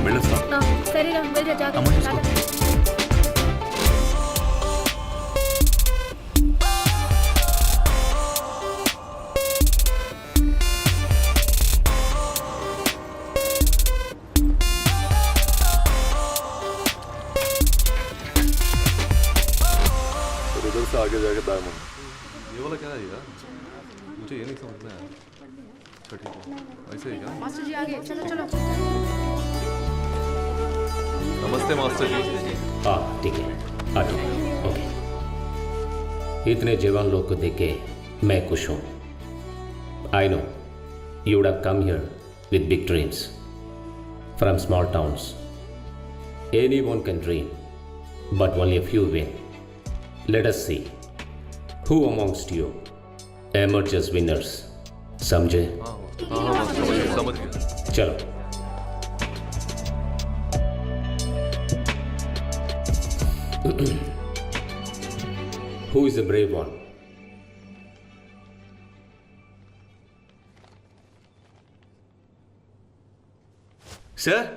వెళ్ళొస్తా. సరేరా వెళ్ళరా జాగ్రత్త. అమ్మ చూసుకో. उधर से आगे जाके दाएं मुड़। ये वाला क्या है यार? मुझे ये नहीं समझ में आया। अच्छा ठीक है, ऐसे ही क्या? मास्टर जी आगे चलो चलो. नमस्ते मास्टर जी। हाँ ठीक है, आ जाओ. ओके. इतने जवान लोग को देख के मैं खुश हूँ. I know you would have come here with big dreams. From small towns, anyone can dream, but only a few win. Let us see who amongst you emerges winners. समझे? हाँ मास्टर जी, समझ गया. चलो. Who is the brave one? Sir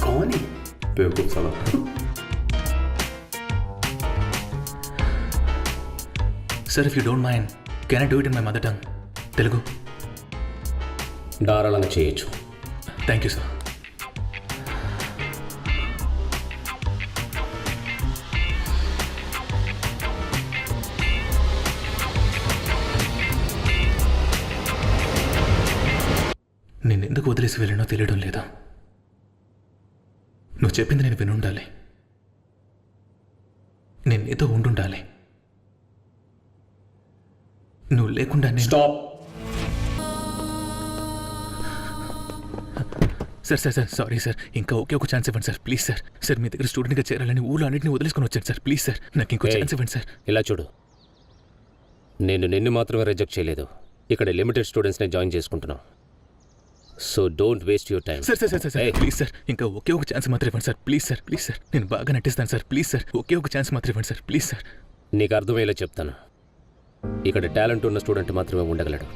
कौन है? बेवकूफ साला. Sir if you don't mind can I do it in my mother tongue Telugu? ధారాళంగా చేయొచ్చు. Thank you sir. నేను ఎందుకు వదిలేసి వెళ్ళినో తెలియడం లేదా. నువ్వు చెప్పింది నేను వినుండాలి, నేను నీతో ఉండుండాలి. నువ్వు లేకుండా నేను... stop. Sir sir sir sorry sir, ఇంకా ఒకే ఒక ఛాన్స్ ఇవ్వండి సార్ ప్లీజ్ సార్. సార్ మీ దగ్గర స్టూడెంట్గా చేరాలని ఊళ్ళో అన్నింటినీ వదిలేసుకొని వచ్చాను సార్ ప్లీజ్ సార్, నాకు ఇంకో ఛాన్స్ ఇవ్వండి సార్. ఇలా చూడు, నేను నిన్ను మాత్రమే రిజెక్ట్ చేయలేదు, ఇక్కడ లిమిటెడ్ స్టూడెంట్స్ని జాయిన్ చేసుకుంటున్నాం. So don't waste your time. Sir sir sir sir please sir, ఇంకా ఒకే ఒక ఛాన్స్ మాత్రం ఇవ్వండి sir please sir. Please sir, నేను బాగా నటిస్తాను సార్ ప్లీజ్ సార్, ఒకే ఒక ఛాన్స్ మాత్రం ఇవ్వండి సార్ ప్లీజ్ సార్. నీకు అర్థమయ్యేలా చెప్తాను, ఇక్కడ టాలెంట్ ఉన్న స్టూడెంట్ మాత్రమే ఉండగలడు.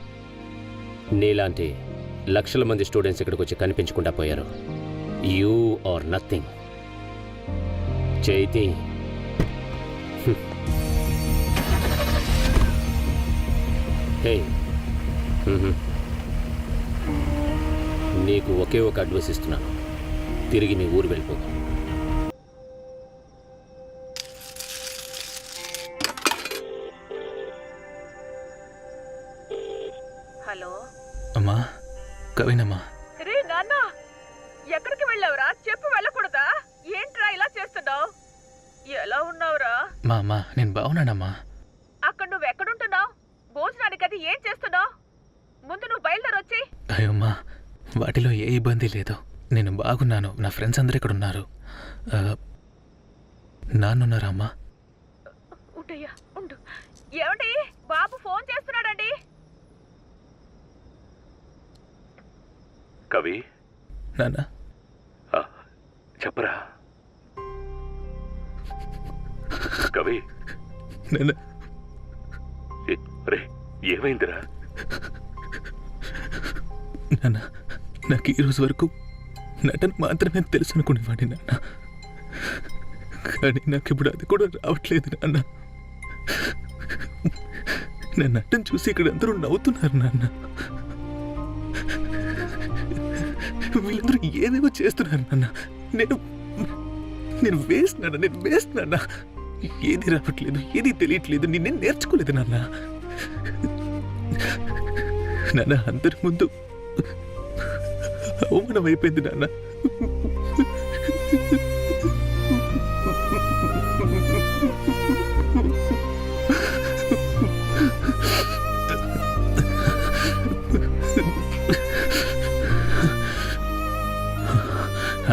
నీలాంటి లక్షల మంది స్టూడెంట్స్ ఇక్కడికి వచ్చి కనిపించకుండా పోయారు. You are nothing. Chaiti, hey, నీకు ఒకే ఒక అడ్వైస్ ఇస్తున్నాను, తిరిగి నీ ఊరు వెళ్ళిపో. హలో అమ్మా, కవినమ్మా. రే నాన్న, ఎక్కడికి వెళ్ళావురా? చెప్పు వెళ్ళకూడదా? ఏంట్రా ఇలా చేస్తున్నావు? ఎలా ఉన్నావురా? మా అమ్మా, నేను బాగున్నానమ్మా. అక్కడ నువ్వు ఎక్కడుంటున్నావు? భోజనానికి అది ఏం చేస్తున్నావు? ముందు నువ్వు బయలుదేరొచ్చి. అయ్యమ్మా, వాటిలో ఏ ఇబ్బంది లేదు, నేను బాగున్నాను. నా ఫ్రెండ్స్ అందరూ ఇక్కడ ఉన్నారు. నాన్నున్నారా అమ్మా? ఉంటయ్యా ఉండు. ఏమండి, బాబు ఫోన్ చేస్తున్నాడండి. కవి నాన్న చెప్పరా కవి. నాన్న, రే ఏమైందిరా? నాన్న, నాకు ఈరోజు వరకు నటన మాత్రమే తెలుసు అనుకునేవాడిని నాన్న, కానీ నాకు ఇప్పుడు అది కూడా రావట్లేదు నాన్న. నా నటన చూసి ఇక్కడ అందరూ నవ్వుతున్నారు నాన్న. వీళ్ళందరూ ఏదేవో చేస్తున్నారు నాన్న. నేను వేస్ట్ నాన్న, నేను వేస్ట్ నాన్న. ఏది రావట్లేదు, ఏది తెలియట్లేదు, నేనేం నేర్చుకోలేదు నాన్న. నాన్న, అందరి ముందు అవమానం అయిపోయింది నాన్న.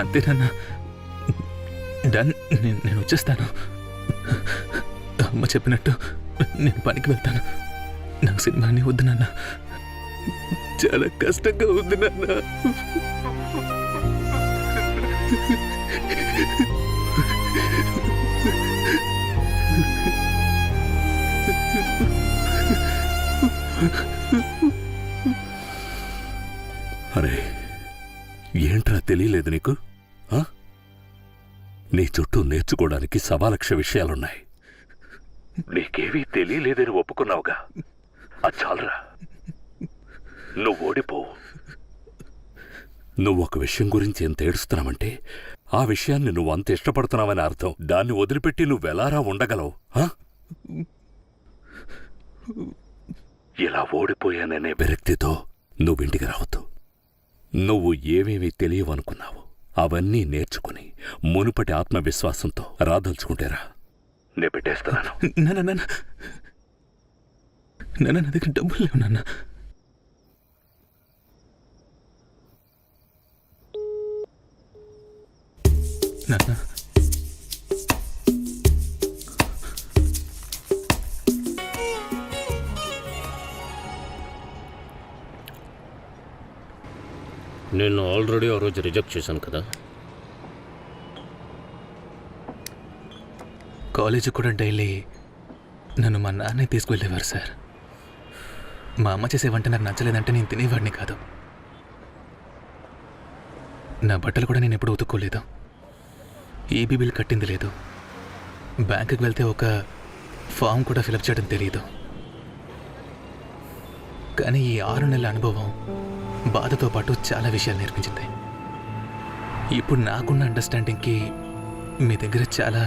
అంతేనన్నా, డన్. నేను వచ్చేస్తాను. అమ్మ చెప్పినట్టు నేను పనికి వెళ్తాను. నాకు సినిమాని వద్దు నాన్న, చాలా కష్టంగా ఉంది నాన్న. తెలియలేదు నీకు? ఆ? నీ చుట్టూ నేర్చుకోవడానికి సవాలక్ష విషయాలున్నాయి. నీకేవీ తెలియలేదని ఒప్పుకున్నావుగా, అది చాలరా. నువ్వు ఓడిపోవు. నువ్వు ఒక విషయం గురించి ఎంత ఏడుస్తున్నావంటే ఆ విషయాన్ని నువ్వు అంత ఇష్టపడుతున్నావని అర్థం. దాన్ని వదిలిపెట్టి నువ్వెలారా ఉండగలవు? ఇలా ఓడిపోయాననే విరక్తితో నువ్వింటికి రావద్దు. నువ్వు ఏమేమి తెలియవనుకున్నావు అవన్నీ నేర్చుకుని మునుపటి ఆత్మవిశ్వాసంతో రాదలుచుకుంటేరా. నే పెట్టేస్తున్నాను. నాన్న నా దగ్గర డబ్బులు లేవు నాన్న. నాన్న నేను ఆల్రెడీ ఆ రోజు రిజెక్ట్ చేశాను కదా. కాలేజీ కూడా డైలీ నన్ను మా నాన్నే తీసుకువెళ్ళేవారు సార్. మా అమ్మ చేసే వంట నాకు నచ్చలేదంటే నేను తినేవాడిని కాదు. నా బట్టలు కూడా నేను ఎప్పుడు ఉతుక్కోలేదు. ఈబీ బిల్ కట్టింది లేదు. బ్యాంకుకి వెళ్తే ఒక ఫామ్ కూడా ఫిలప్ చేయడం తెలియదు. కానీ ఈ 6 నెలల అనుభవం బాధతో పాటు చాలా విషయాలు నేర్పించింది. ఇప్పుడు నాకున్న అండర్స్టాండింగ్కి మీ దగ్గర చాలా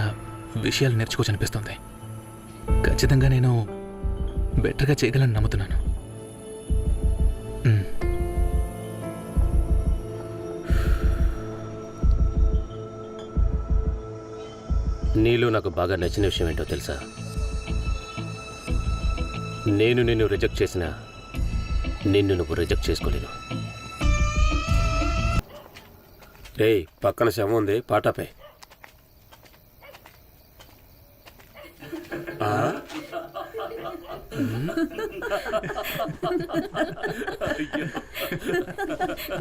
విషయాలు నేర్చుకోవచ్చు అనిపిస్తుంది. ఖచ్చితంగా నేను బెటర్గా చేయగలను నమ్ముతున్నాను. నీలో నాకు బాగా నచ్చిన విషయం ఏంటో తెలుసా? నేను నిన్ను రిజెక్ట్ చేసినా నిన్ను నువ్వు రిజెక్ట్ చేసుకోలేను. రేయ్, పక్కన శవం ఉంది, పాటాపే.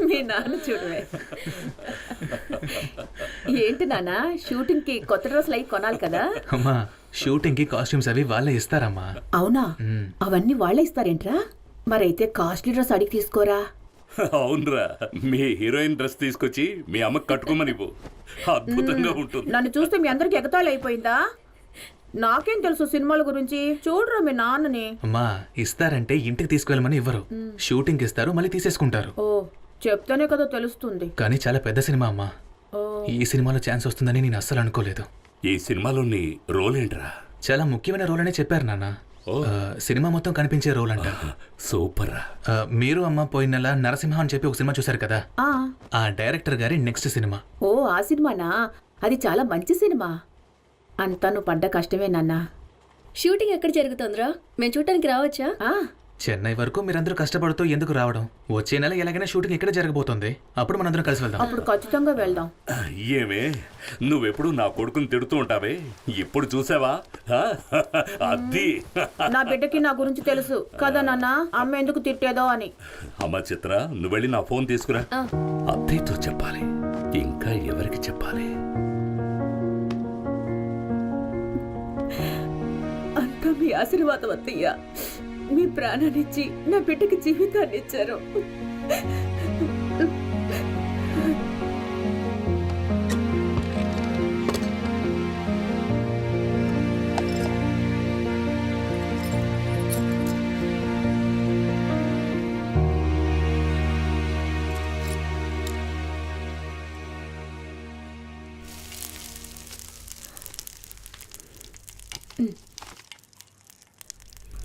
మీ నాన్న చూడవే. ఏంటి నాన్న, షూటింగ్ కి కొత్త డ్రెస్సులు అయి కొనాలి కదా? అమ్మా, షూటింగ్కి కాస్ట్యూమ్స్ అవి వాళ్ళే ఇస్తారమ్మా. అవునా? అవన్నీ వాళ్ళే ఇస్తారేంట్రా? మరైతే కాస్ట్లీ డ్రెస్ అడిగి తీసుకోరా. అవునరా, మీ హీరోయిన్ డ్రెస్ తీసుకొచ్చి మీ అమ్మకి కట్టుకోమని అద్భుతంగా ఉంటుంది. నన్ను చూస్తే మీ అందరికి ఎగతాళి అయిపోయిందా? నాకేం తెలుసు సినిమాల గురించి? చూడరా మీ నాన్నని. అమ్మా, ఇస్తారంటే ఇంటికి తీసుకువెళ్ళమని ఇవ్వరు. షూటింగ్ ఇస్తారు, మళ్ళీ తీసేసుకుంటారు. ఓ, చెప్తేనే కదా తెలుస్తుంది. కానీ చాలా పెద్ద సినిమా అమ్మా. ఈ సినిమాలో ఛాన్స్ వస్తుందని నేను అస్సలు అనుకోలేదు. ఈ సినిమాలో నీ రోల్ ఏంట్రా? చాలా ముఖ్యమైన రోల్ అనే చెప్పారు నాన్న. సినిమా మొత్తం కనిపించే రోల్ అంట. సూపర్. మీరు అమ్మ పోయిన నెల నరసింహ అని చెప్పి ఒక సినిమా చూశారు కదా, ఆ డైరెక్టర్ గారి నెక్స్ట్ సినిమా. ఓ, ఆ సినిమానా? అది చాలా మంచి సినిమా. అంతా నువ్వు పడ్డ కష్టమే నాన్న. షూటింగ్ ఎక్కడ జరుగుతుందిరా? మేము చూడటానికి రావచ్చా? చెన్నై వరకు మీరందరూ కష్టపడుతూ ఎందుకు రావడం? వచ్చే నెల ఎలాగైనా షూటింగ్ ఇక్కడ జరగబోతుంది. అప్పుడు మనందరం కలిసి వెళ్దాం. అప్పుడు ఖచ్చితంగా వెళ్దాం. ఏమే, నువ్వెప్పుడు నా కొడుకుని తిడుతూ ఉంటావే, ఇప్పుడు చూసావా? అది నా బిడ్డకి నా గురించి తెలుసు కదా నాన్న, అమ్మ ఎందుకు తిట్టేదో అని. అమ్మ చిత్ర, నువ్వు వెళ్ళి నా ఫోన్ తీసుకురా. అత్తయ్యతో చెప్పాలి. ఇంకా ఎవరికి చెప్పాలి? అంతా మీ ఆశీర్వాదం అత్తయ్య. మీ ప్రాణాన్నిచ్చి నా బిడ్డకి జీవితాన్ని ఇచ్చారు.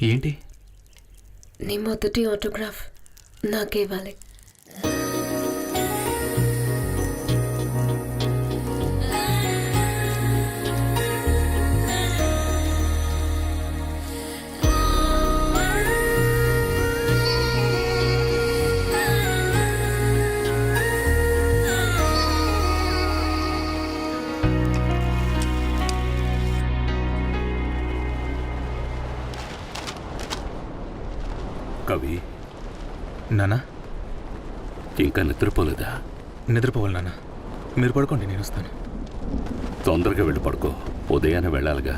ఏంటి? నీ మొదటి ఆటోగ్రాఫ్ నాకే ఇవ్వాలి. కవి, నానా, ఇంకా నిద్రపోలేదా? నిద్రపోవాలి నాన్న. మీరు పడుకోండి, నేను వస్తాను. తొందరగా వెళ్ళి పడుకో, ఉదయాన్నే వెళ్ళాలిగా.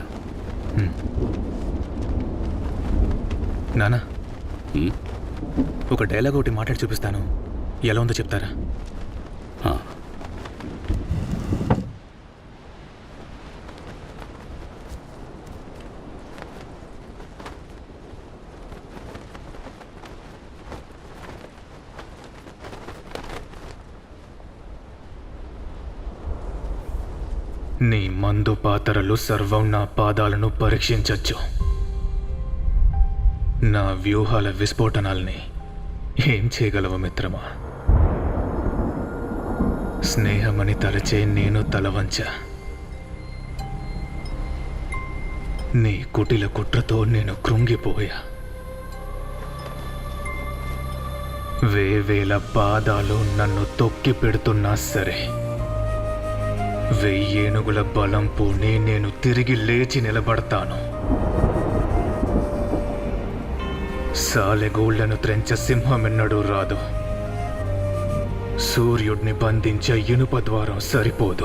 నానా, ఒక డైలాగ్ ఒకటి మాట్లాడి చూపిస్తాను, ఎలా ఉందో చెప్తారా? నీ మందు పాతరలు సర్వం నా పాదాలను పరీక్షించచ్చు. నా వ్యూహాల విస్ఫోటనాల్ని ఏం చేయగలవు మిత్రమా? స్నేహమని తలచే నేను తలవంచ. నీ కుటిల కుట్రతో నేను కృంగిపోయా. వేవేల పాదాలు నన్ను తొక్కి పెడుతున్నా సరే, 1000 ఏనుగుల బలం పూని నేను తిరిగి లేచి నిలబడతాను. సాలెగూళ్లను త్రెంచ సింహమెన్నడూ రాదు. సూర్యుడిని బంధించే ఇనుప ద్వారం సరిపోదు.